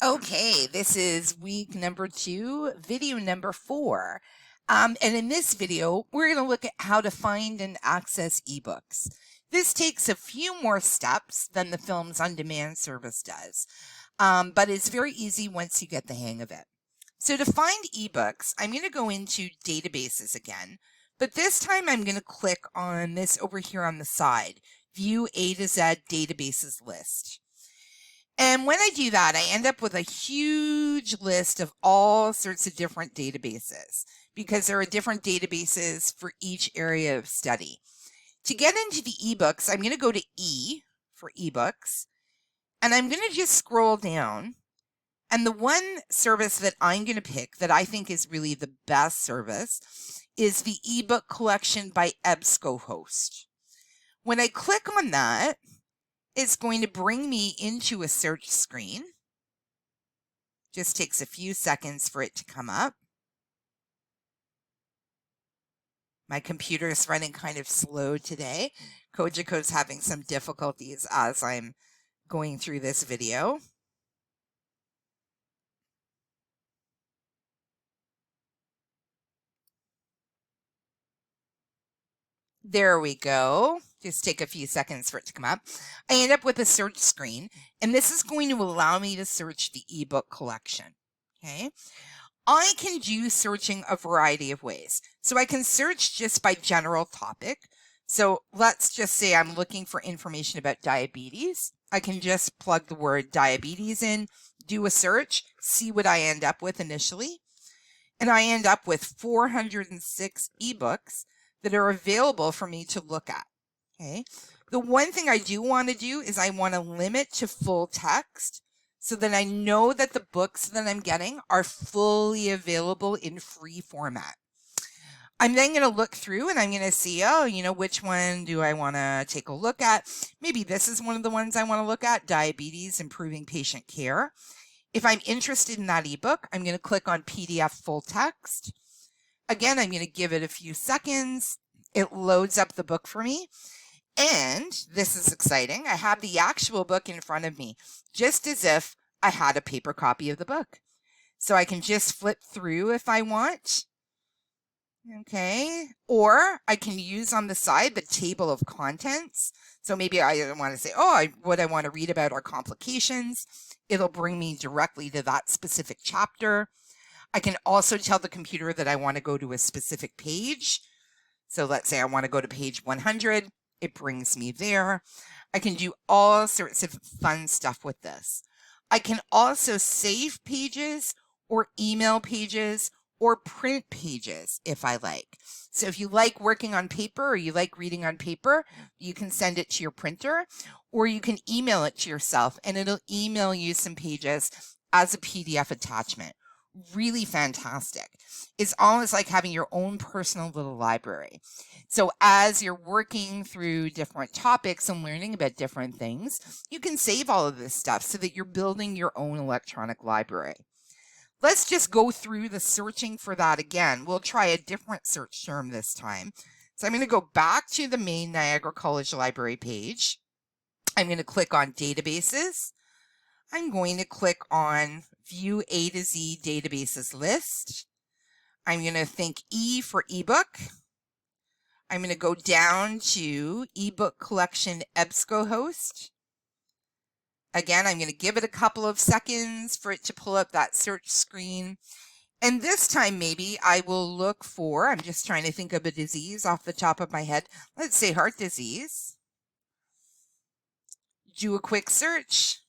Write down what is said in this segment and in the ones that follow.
Okay, this is week number 2, video number 4. And in this video, we're going to look at how to find and access ebooks. This takes a few more steps than the Films on Demand service does, but it's very easy once you get the hang of it. So to find ebooks, I'm going to go into databases again, but this time I'm going to click on this over here on the side, View A to Z Databases List. And when I do that, I end up with a huge list of all sorts of different databases because there are different databases for each area of study. To get into the ebooks, I'm going to go to E for ebooks, and I'm going to just scroll down. And the one service that I'm going to pick that I think is really the best service is the ebook collection by EBSCOhost. When I click on that, it's going to bring me into a search screen. Just takes a few seconds for it to come up. My computer is running kind of slow today. Kojiko's having some difficulties as I'm going through this video. There we go. Just take a few seconds for it to come up. I end up with a search screen, and this is going to allow me to search the ebook collection. Okay. I can do searching a variety of ways. So I can search just by general topic. So let's just say I'm looking for information about diabetes. I can just plug the word diabetes in, do a search, see what I end up with initially. And I end up with 406 ebooks that are available for me to look at. Okay. The one thing I do want to do is I want to limit to full text so that I know that the books that I'm getting are fully available in free format. I'm then going to look through and I'm going to see, which one do I want to take a look at? Maybe this is one of the ones I want to look at, Diabetes, Improving Patient Care. If I'm interested in that ebook, I'm going to click on PDF full text. Again, I'm going to give it a few seconds. It loads up the book for me. And this is exciting. I have the actual book in front of me, just as if I had a paper copy of the book. So I can just flip through if I want. Okay. Or I can use on the side the table of contents. So maybe I want to say, what I want to read about are complications. It'll bring me directly to that specific chapter. I can also tell the computer that I want to go to a specific page. So let's say I want to go to page 100. It brings me there. I can do all sorts of fun stuff with this. I can also save pages or email pages or print pages if I like. So if you like working on paper or you like reading on paper, you can send it to your printer or you can email it to yourself and it'll email you some pages as a PDF attachment. Really fantastic. It's almost like having your own personal little library. So as you're working through different topics and learning about different things, you can save all of this stuff so that you're building your own electronic library. Let's just go through the searching for that again. We'll try a different search term this time. So I'm going to go back to the main Niagara College Library page. I'm going to click on Databases. I'm going to click on View A to Z Databases List. I'm going to think E for ebook. I'm going to go down to ebook collection EBSCOhost. Again, I'm going to give it a couple of seconds for it to pull up that search screen. And this time maybe I will look for, I'm just trying to think of a disease off the top of my head. Let's say heart disease. Do a quick search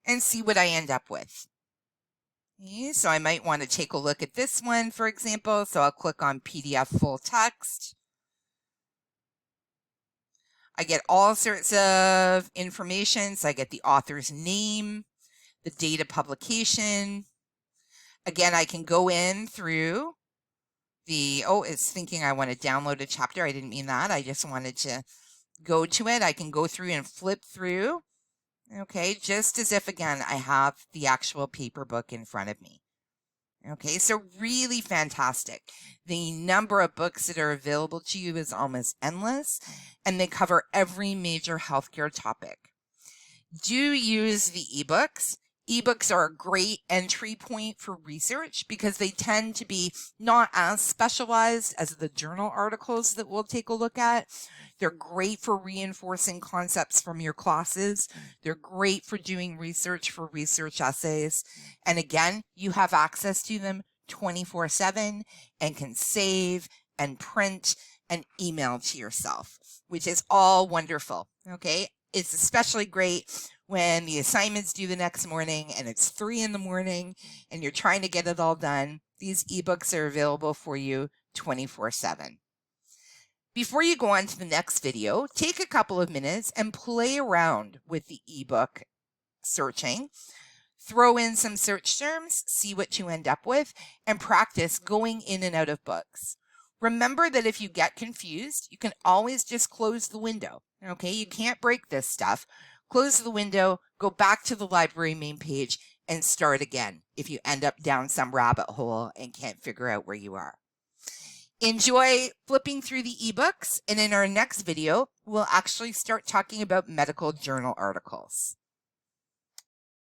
and see what I end up with. Okay, so I might want to take a look at this one, for example. So I'll click on PDF full text. I get all sorts of information. So I get the author's name, the date of publication. Again, I can go in through the, it's thinking I want to download a chapter. I didn't mean that. I just wanted to go to it. I can go through and flip through. Okay, just as if, again, I have the actual paper book in front of me. Okay, so really fantastic. The number of books that are available to you is almost endless, and they cover every major healthcare topic. do use the ebooks. Ebooks are a great entry point for research because they tend to be not as specialized as the journal articles that we'll take a look at. They're great for reinforcing concepts from your classes. They're great for doing research for research essays. And again, you have access to them 24/7 and can save and print and email to yourself, which is all wonderful. Okay. It's especially great when the assignment's due the next morning and it's 3 a.m. and you're trying to get it all done. These ebooks are available for you 24/7. Before you go on to the next video, take a couple of minutes and play around with the ebook searching. Throw in some search terms, see what you end up with, and practice going in and out of books. Remember that if you get confused, you can always just close the window. Okay, you can't break this stuff. Close the window, go back to the library main page, and start again if you end up down some rabbit hole and can't figure out where you are. Enjoy flipping through the ebooks, and in our next video, we'll actually start talking about medical journal articles.